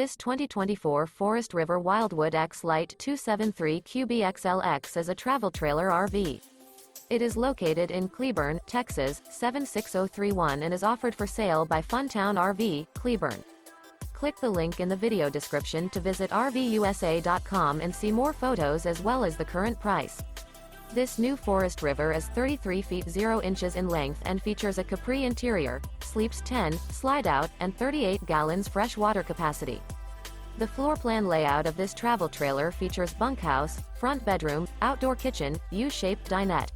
This 2024 Forest River Wildwood X-Lite 273QBXLX is a travel trailer RV. It is located in Cleburne, Texas, 76031 and is offered for sale by Funtown RV, Cleburne. Click the link in the video description to visit RVUSA.com and see more photos as well as the current price. This new Forest River is 33 feet 0 inches in length and features a CAPRI interior, sleeps 10, slide-out, and 38 gallons fresh water capacity. The floor plan layout of this travel trailer features bunkhouse, front bedroom, outdoor kitchen, U-shaped dinette.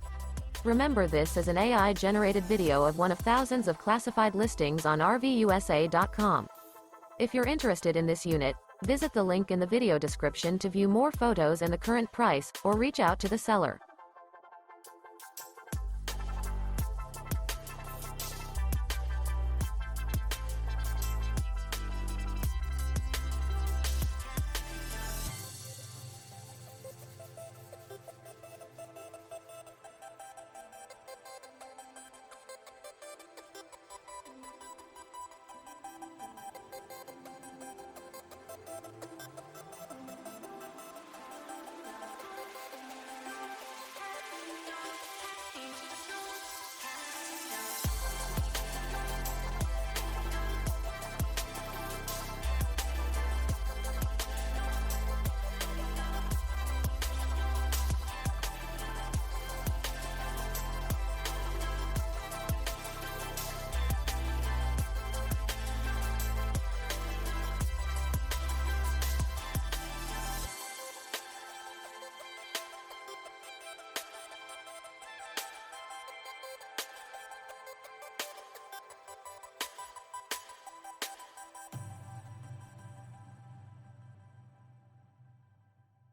Remember, this is an AI-generated video of one of thousands of classified listings on RVUSA.com. If you're interested in this unit, visit the link in the video description to view more photos and the current price, or reach out to the seller.